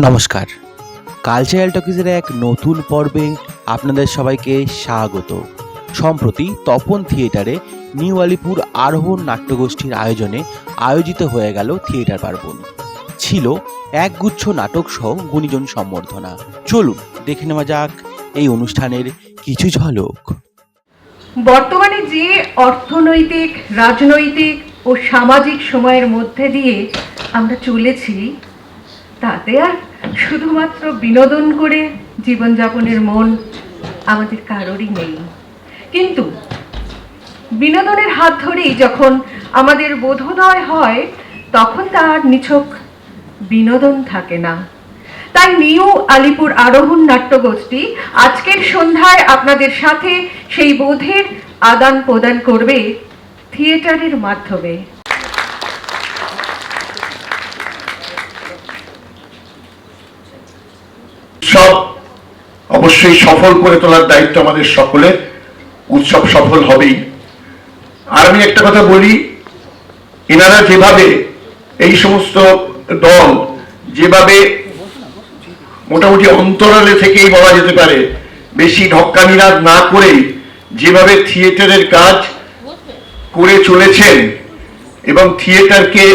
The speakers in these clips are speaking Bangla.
নমস্কার, কালচারাল টকিজের এক নতুন পর্বে আপনাদের সবাইকে স্বাগত। সম্প্রতি তপন থিয়েটারে নিউ আলিপুর আরোহণ নাট্যগোষ্ঠীর আয়োজনে আয়োজিত হয়ে গেল থিয়েটার পার্বণ। ছিল একগুচ্ছ নাটক সহ গুণীজন সম্বর্ধনা। চলুন দেখে নেওয়া যাক এই অনুষ্ঠানের কিছু ঝলক। বর্তমানে যে অর্থনৈতিক, রাজনৈতিক ও সামাজিক সময়ের মধ্যে দিয়ে আমরা চলেছি, তাতে আর শুধুমাত্র বিনোদন করে জীবনযাপনের মন আমাদের কারোরই নেই। কিন্তু বিনোদনের হাত ধরেই যখন আমাদের বোধোদয় হয়, তখন তার নিছক বিনোদন থাকে না। তাই নিউ আলিপুর আরোহণ নাট্যগোষ্ঠী আজকের সন্ধ্যায় আপনাদের সাথে সেই বোধের আদান প্রদান করবে থিয়েটারের মাধ্যমে। উৎসব অবশ্যই সফল করে তোলার দায়িত্ব আমাদের সকলের। উৎসব সফল হবেই। আর আমি একটা কথা বলি, এনারা যেভাবে এই সমস্ত দল যেভাবে মোটামুটি অন্তরালে থেকেই বলা যেতে পারে বেশি ঢক্কানিনাদ না করেই যেভাবে থিয়েটারের কাজ করে চলেছেন এবং থিয়েটারকে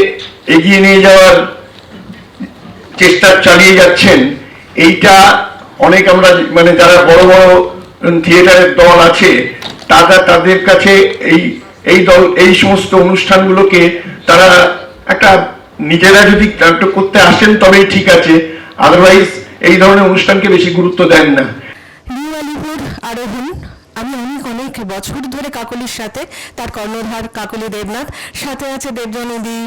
এগিয়ে নিয়ে যাওয়ার চেষ্টা চালিয়ে যাচ্ছেন, এইটা অনেক আমরা যারা বড় বড় থিয়েটারের দল আছে তাদের কাছে এই সমস্ত অনুষ্ঠানগুলোকে তারা একটা নিজেরা যদি নাটক করতে আসেন তবেই ঠিক আছে, আদারওয়াইজ এই ধরনের অনুষ্ঠানকে বেশি গুরুত্ব দেন না। নিউ আলিপুর আরোহণ আমি অনেক বছর ধরে কাকলির সাথে, তার কর্ণধার কাকলি দেবনাথ, সাথে আছে দেবজানদী,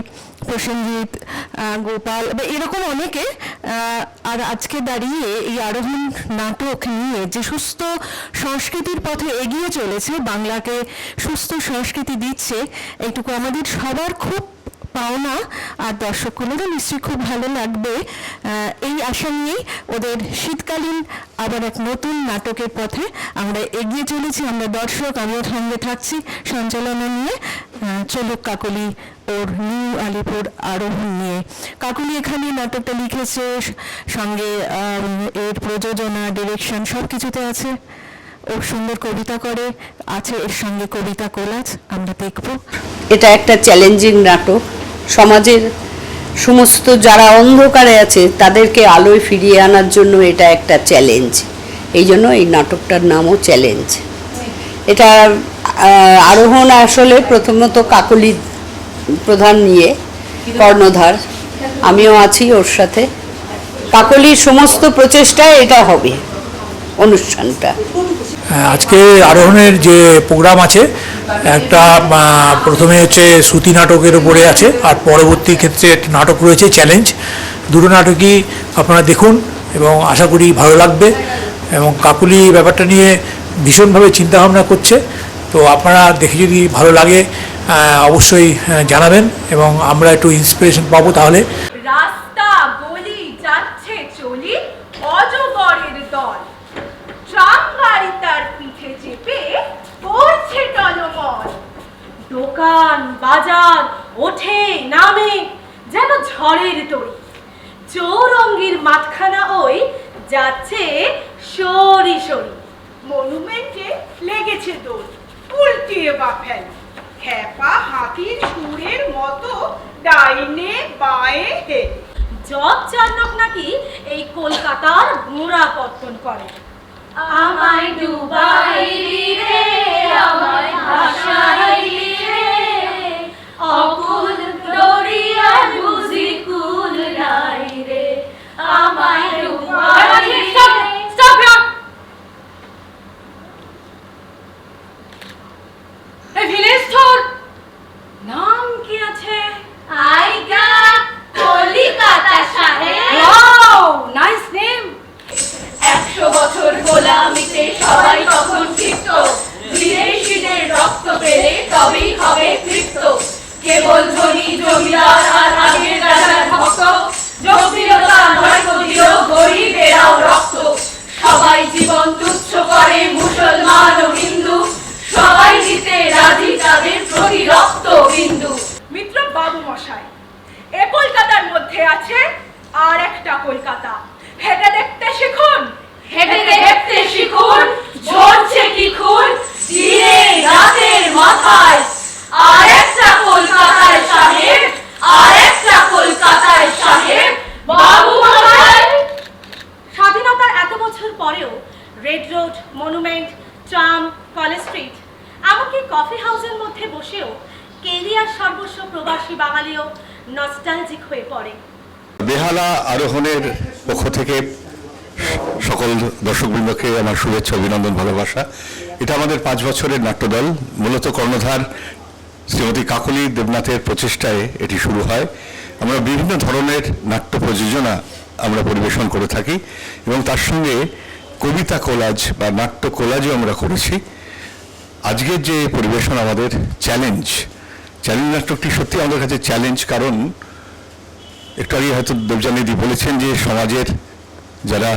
প্রসেনজিৎ, গোপাল, এরকম অনেকে। আর আজকে দাঁড়িয়ে এই আরোহণ নাটক নিয়ে যে সুস্থ সংস্কৃতির পথে এগিয়ে চলেছে, বাংলাকে সুস্থ সংস্কৃতি দিচ্ছে, এইটুকু আমাদের সবার খুব পাওনা। আর দর্শকগুলোরও নিশ্চয়ই খুব ভালো লাগবে, এই আশা নিয়েই ওদের শীতকালীন আবার এক নতুন নাটকের পথে আমরা এগিয়ে চলেছি। আমরা দর্শক, আমিও সঙ্গে থাকছি সঞ্চালনা নিয়ে। চলুক কাকলি ওর নিউ আলিপুর আরোহণ নিয়ে। কাকলি এখানে নাটকটা লিখেছে, সঙ্গে এর প্রযোজনা, ডিরেকশন সব কিছুতে আছে। ও সুন্দর কবিতা করে, আছে এর সঙ্গে কবিতা কোলাজ। আমরা দেখব। এটা একটা চ্যালেঞ্জিং নাটক। সমাজের সমস্ত যারা অন্ধকারে আছে তাদেরকে আলোয় ফিরিয়ে আনার জন্য এটা একটা চ্যালেঞ্জ। এই জন্য এই নাটকটার নামও চ্যালেঞ্জ। এটা আরোহণ আসলে প্রথমত কাকলি প্রধান নিয়ে কর্ণধার, আমিও আছি ওর সাথে। কাকলির সমস্ত প্রচেষ্টায় এটা হবে অনুষ্ঠানটা। আজকে আরোহণের যে প্রোগ্রাম আছে, একটা প্রথমে হচ্ছে শ্রুতি নাটকের উপরে আছে, আর পরবর্তী ক্ষেত্রে একটা নাটক রয়েছে চ্যালেঞ্জ। দুটো নাটকই আপনারা দেখুন এবং আশা করি ভালো লাগবে। এবং কাকুলি ব্যাপারটা নিয়ে ভীষণভাবে চিন্তাভাবনা করছে, তো আপনারা দেখে যদি ভালো লাগে অবশ্যই জানাবেন এবং আমরা একটু ইন্সপিরেশন পাবো। তাহলে রাস্তা গলি যাচ্ছে চলি অজগরের দল, ট্রাম গাড়ি তার পিঠে চেপে পড়ছে টলমল, দোকান বাজার ওঠে নামে যেন ঝড়ের দই, চৌরঙ্গির মাঠখানা ওই যাচ্ছে সরি সরি, মনুমেন্টে লেগেছে দোল, উল্টিয়ে বা ফেল, খেপা হাতির সুরের মতো ডাইনে বাঁয়ে হেলে। জব চান্নক নাকি এই কলকাতার গোড়া পত্তন করে। আমায় ডুবাইলি রে, আমায় ভাসাইলি রে, অকুল দরিয়া বুঝি কুল নাই রে, আমায় ডুবাইলি রে। এই ভিলেজটোর নাম কি আছে? আইগা কলিকাতা সাহেব। Wow, nice name. 100 বছর গোলামিতে সবাই তখন তৃপ্ত, বিদেশিদের রক্ত পেলে তবেই হবে তৃপ্ত, কেবল ধনী জমিদার আর আগের রাজার ভক্ত, জটিলতা নয় যদিও গরিবেরাও রক্ত, সবাই জীবন তুচ্ছ করে মুসলমান ও হিন্দু, সবাই দিতে রাজি তাদের প্রতি রক্ত বিন্দু। মিত্র বাবু মশাই, এ কলকাতার মধ্যে আছে আর একটা কলকাতা, শিখুন, হেঁটে দেখতে শিখুন, ঝরছে কি খুন দিনে রাতের মাথায়। আর একটা কলকাতায় সাহেব, আর একটা কলকাতায় সাহেব, বাবু মশাই। স্বাধীনতার এত বছর পরেও red road, monument, tram, college street, এমনকি কফি হাউসের মধ্যে বসেও কেরিয়ার সর্বস্ব প্রবাসী বাঙালিও নস্টালজিক হয়ে পড়ে। বেহালা আরোহণের পক্ষ থেকে সকল দর্শকবৃন্দকে আমার শুভেচ্ছা, অভিনন্দন, ভালোবাসা। এটা আমাদের 5 বছরের নাট্যদল, মূলত কর্ণধার শ্রীমতী কাকলি দেবনাথের প্রচেষ্টায় এটি শুরু হয়। আমরা বিভিন্ন ধরনের নাট্য প্রযোজনা আমরা পরিবেশন করে থাকি এবং তার সঙ্গে কবিতা কোলাজ বা নাট্য কোলাজও আমরা করেছি। আজকের যে পরিবেশন আমাদের চ্যালেঞ্জ নাটকটি সত্যি আমাদের কাছে চ্যালেঞ্জ, কারণ একটু আগে হয়তো দেবযানীদি বলেছেন যে সমাজের যারা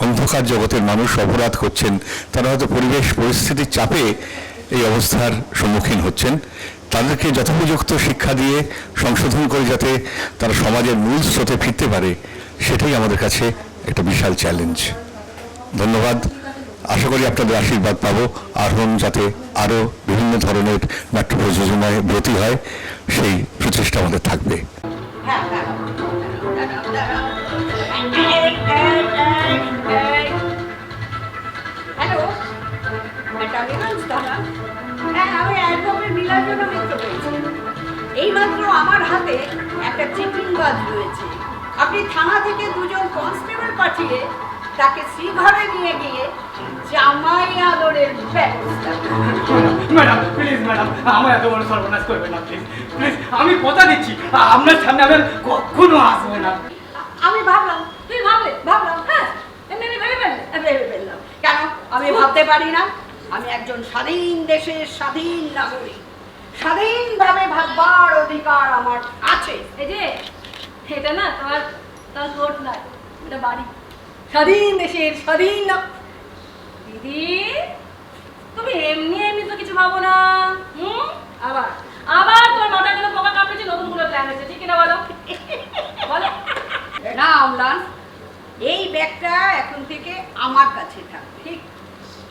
অন্ধকার জগতের মানুষ অপরাধ করছেন, তারা হয়তো পরিবেশ পরিস্থিতির চাপে এই অবস্থার সম্মুখীন হচ্ছেন। তাদেরকে যথোপযুক্ত শিক্ষা দিয়ে সংশোধন করে যাতে তারা সমাজের মূল স্রোতে ফিরতে পারে, সেটাই আমাদের কাছে একটা বিশাল চ্যালেঞ্জ। ধন্যবাদ। আশা করি আপনাদের আশীর্বাদ পাবো। আরোহণ যাতে আরও বিভিন্ন ধরনের নাট্য প্রযোজনায় ব্রতী হয়, সেই প্রচেষ্টা আমাদের থাকবে। হ্যালো, হ্যাঁ, আমি অ্যালবামের মিলার জন্য মিত্র পেয়েছি। এইমাত্র আমার হাতে একটা চিটিং বাজ রয়েছে। আপনি থানা থেকে 2জন কনস্টেবল পাঠিয়ে তাকে শ্রীঘরে নিয়ে গিয়ে জামাই আদরের ব্যবস্থা। ম্যাডাম প্লিজ, ম্যাডাম আমার এত বড় সর্বনাশ করবেন না, প্লিজ প্লিজ। আমি কথা দিচ্ছি আপনার সামনে আমি কখনো আসবো না। আমি ভাবলাম, তুই ভাবলাম, হ্যাঁ, এমনি ভেবে ফেললাম। কেন আমি ভাবতে পারি না? আমি একজন স্বাধীন দেশের স্বাধীন নাগরিক, স্বাধীনভাবে ভাববার অধিকার আমার আছে। এই যে এটা না তোমার ভোট না, এটা বাড়ি। স্বাধীন দেশের স্বাধীন দিদি, তুমি এমনি তো কিছু ভাবো না। আবার তোমার মাথায় কোনো পোকা কামড়েছে, নতুন কোনো প্ল্যান হয়েছে, ঠিক না? বলো বলো না অম্লান, এই ব্যাগটা এখন থেকে আমার কাছে থাকবে। ঠিক,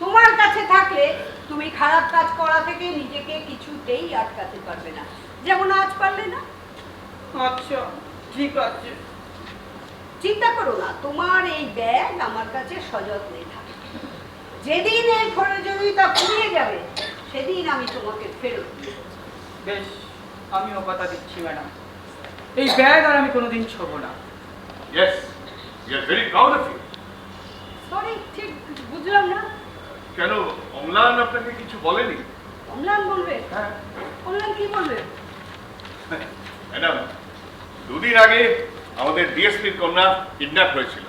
তোমার কাছে থাকলে তুমি খারাপ কাজ করা থেকে নিজেকে কিছুতেই আটকাতে পারবে না, যেমন আজ পারলে না। আচ্ছা ঠিক আছে। চিন্তা করো না, তোমার এই ব্যাগ আমার কাছে সযত্নে থাকবে। যেদিন এই প্রয়োজনীয়তা ফুরিয়ে যাবে, সেদিন আমি তোমাকে ফেরত দেব। বেশ, আমিও কথা দিচ্ছি ম্যাডাম, এই ব্যাগ আর আমি কোনোদিন ছোবো না। Yes, we are very proud of you. Sorry, ঠিক বুঝলাম না। কেন অম্লান আপনাকে কিছু বলেনি? অম্লান বলবে? হ্যাঁ অম্লান কি বলবে? ম্যাডাম, 2 দিন আগে আমাদের ডিএসপির কন্যা কিডন্যাপ হয়েছিল।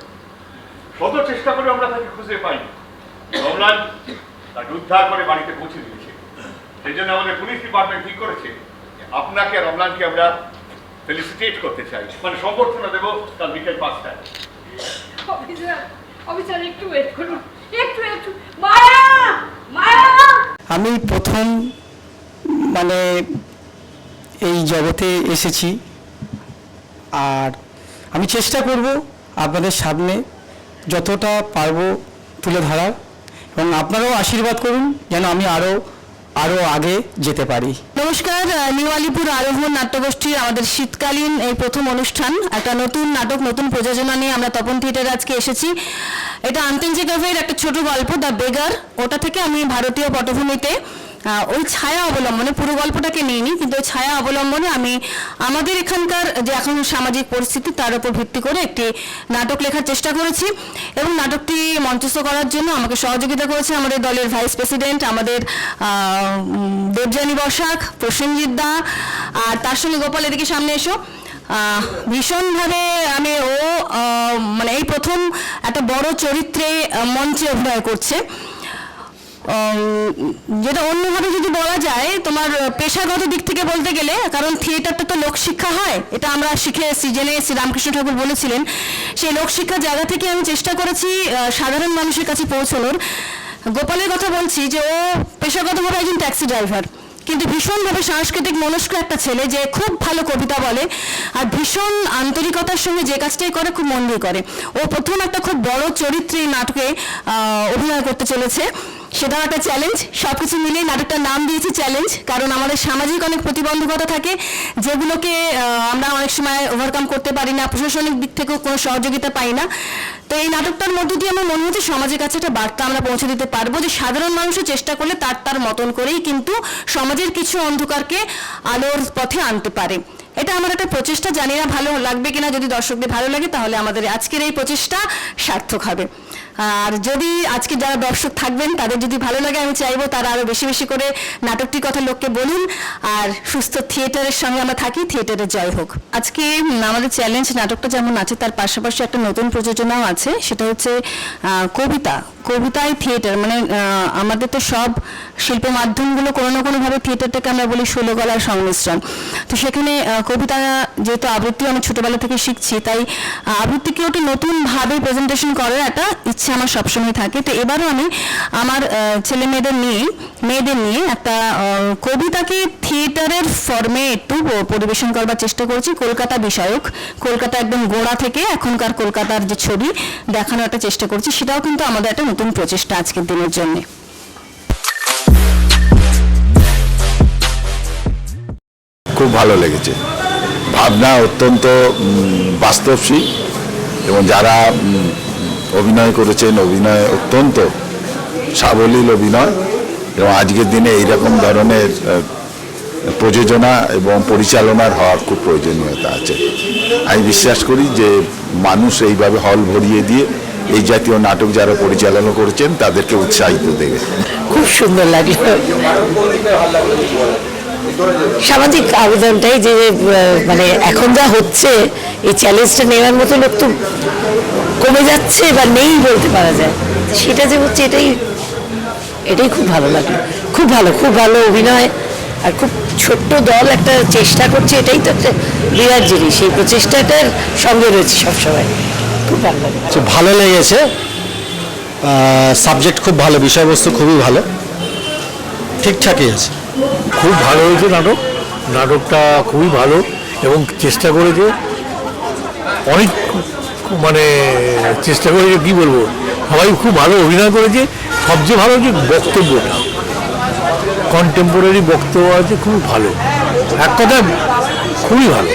শত চেষ্টা করে আমরা তাকে খুঁজে পাইনি। অম্লান তাকে উদ্ধার করে বাড়িতে পৌঁছে দিয়েছে। সেই জন্য আমাদের পুলিশ ডিপার্টমেন্ট ঠিক করেছে আপনাকে আর অম্লানকে আমরা ফেলিসিটেট করতে চাই, মানে সম্বর্ধনা দেবো কাল বিকেল 5টায়। অফিসার একটু ওয়েট করুন, একটু। মায়া, আমি প্রথম মানে এই জগতে এসেছি, আর আমি চেষ্টা করব আপনাদের সামনে যতটা পারবো তুলে ধরার, এবং আপনারাও আশীর্বাদ করুন যেন আমি আরও আগে যেতে পারি। নমস্কার, নিউ আলিপুর আরোহণ নাট্যগোষ্ঠীর আমাদের শীতকালীন এই প্রথম অনুষ্ঠান, একটা নতুন নাটক, নতুন প্রযোজনা নিয়ে আমরা তপন থিয়েটারে আজকে এসেছি। এটা আন্তেঞ্জে কাভের একটা ছোট গল্প, দ্য বেগার। ওটা থেকে আমি ভারতীয় পটভূমিতে ওই ছায়া অবলম্বনে, পুরো গল্পটাকে নিইনি, কিন্তু ওই ছায়া অবলম্বনে আমি আমাদের এখানকার যে এখন সামাজিক পরিস্থিতি তার উপর ভিত্তি করে একটি নাটক লেখার চেষ্টা করেছি। এবং নাটকটি মঞ্চস্থ করার জন্য আমাকে সহযোগিতা করেছে আমাদের দলের ভাইস প্রেসিডেন্ট, আমাদের দেবযানী বসাক, প্রসেনজিৎ দা, আর তার সঙ্গে গোপাল, এদিকে সামনে এসো। ভীষণভাবে আমি মানে এই প্রথম একটা বড় চরিত্রে মঞ্চে অভিনয় করছে। যেটা অন্যভাবে যদি বলা যায়, তোমার পেশাগত দিক থেকে বলতে গেলে, কারণ থিয়েটারটা তো লোকশিক্ষা হয়, এটা আমরা শিখে এসেছি, জেনে এসেছি, রামকৃষ্ণ ঠাকুর বলেছিলেন। সেই লোকশিক্ষার জায়গা থেকে আমি চেষ্টা করেছি সাধারণ মানুষের কাছে পৌঁছানোর। গোপালের কথা বলছি যে ও পেশাগতভাবে একজন ট্যাক্সি ড্রাইভার, কিন্তু ভীষণভাবে সাংস্কৃতিক মনস্ক একটা ছেলে, যে খুব ভালো কবিতা বলে আর ভীষণ আন্তরিকতার সঙ্গে যে কাজটাই করে খুব মন দিয়ে করে। ও প্রথম একটা খুব বড় চরিত্রে এই নাটকে অভিনয় করতে চলেছে, সেটাও একটা চ্যালেঞ্জ। সব কিছু মিলিয়ে নাটকটার নাম দিয়েছি চ্যালেঞ্জ, কারণ আমাদের সামাজিক অনেক প্রতিবন্ধকতা থাকে যেগুলোকে আমরা অনেক সময় ওভারকাম করতে পারি না, প্রশাসনিক দিক থেকেও কোনো সহযোগিতা পাই না। তো এই নাটকটার মধ্য দিয়ে আমার মনে হচ্ছে সমাজের কাছে একটা বার্তা আমরা পৌঁছে দিতে পারবো, যে সাধারণ মানুষও চেষ্টা করলে তার মতন করেই কিন্তু সমাজের কিছু অন্ধকারকে আলোর পথে আনতে পারে। এটা আমার একটা প্রচেষ্টা, জানি না ভালো লাগবে কিনা। যদি দর্শকদের ভালো লাগে তাহলে আমাদের আজকের এই প্রচেষ্টা সার্থক হবে। আর যদি আজকে যারা দর্শক থাকবেন তাদের যদি ভালো লাগে, আমি চাইবো তারা আরো বেশি বেশি করে নাটকটির কথা লোককে বলুন, আর সুস্থ থিয়েটারের সঙ্গে আমরা থাকি, থিয়েটারের জয় হোক। আজকে আমাদের চ্যালেঞ্জ নাটকটা যেমন আছে তার পাশাপাশি একটা নতুন প্রযোজনাও আছে, সেটা হচ্ছে কবিতায় থিয়েটার। মানে আমাদের তো সব শিল্প মাধ্যমগুলো কোনো না কোনোভাবে থিয়েটারটাকে আমরা বলি 16 গলার সংমিশ্রণ। তো সেখানে কবিতা যেহেতু আবৃত্তি আমি ছোটোবেলা থেকে শিখছি, তাই আবৃত্তিকে ওটা নতুনভাবে প্রেজেন্টেশন করার একটা ইচ্ছে আমার সবসময় থাকে। তো এবারও আমি আমার ছেলে মেয়েদের নিয়ে একটা কবিতাকে থিয়েটারের ফর্মে একটু পরিবেশন করবার চেষ্টা করছি। কলকাতা বিষয়ক, কলকাতা একদম গোড়া থেকে এখনকার কলকাতার যে ছবি দেখানোর একটা চেষ্টা করছি, সেটাও কিন্তু আমাদের একটা নতুন প্রচেষ্টা আজকের দিনের জন্য। খুব ভালো লেগেছে, ভাবনা অত্যন্ত বাস্তবসী এবং যারা অভিনয় করেছেন অভিনয় অত্যন্ত সাবলীল অভিনয়, এবং আজকের দিনে এইরকম ধরনের প্রযোজনা এবং পরিচালনার হওয়ার খুব প্রয়োজনীয়তা আছে। আমি বিশ্বাস করি যে মানুষ এইভাবে হল ভরিয়ে দিয়ে এই জাতীয় নাটক যারা পরিচালনা করেছেন তাদেরকে উৎসাহিত দেবে। খুব সুন্দর লাগলো। সামাজিক আবেদনটাই যে মানে এখন যা হচ্ছে, এই চ্যালেঞ্জটা নেওয়ার মতো লোক তো কমে যাচ্ছে বা নেই বলতে পারা যায়, সেটা যে হচ্ছে এটাই খুব ভালো লাগলো। খুব ভালো অভিনয়, আর খুব ছোট্ট দল একটা চেষ্টা করছে, এটাই তো একটা বিরাট জিনিস। এই প্রচেষ্টাটার সঙ্গে রয়েছে সবসময়, খুব ভালো লাগে। ভালো লেগেছে, সাবজেক্ট খুব ভালো, বিষয়বস্তু খুবই ভালো, ঠিকঠাকই আছে। খুব ভালো হয়েছে নাটকটা খুবই ভালো, এবং চেষ্টা করেছে অনেক, মানে চেষ্টা করেছে কি বলবো, সবাই খুব ভালো অভিনয় করেছে। সবচেয়ে ভালো হচ্ছে বক্তব্যটা, কন্টেম্পোরারি বক্তব্য আছে, খুব ভালো, এক কথা খুবই ভালো।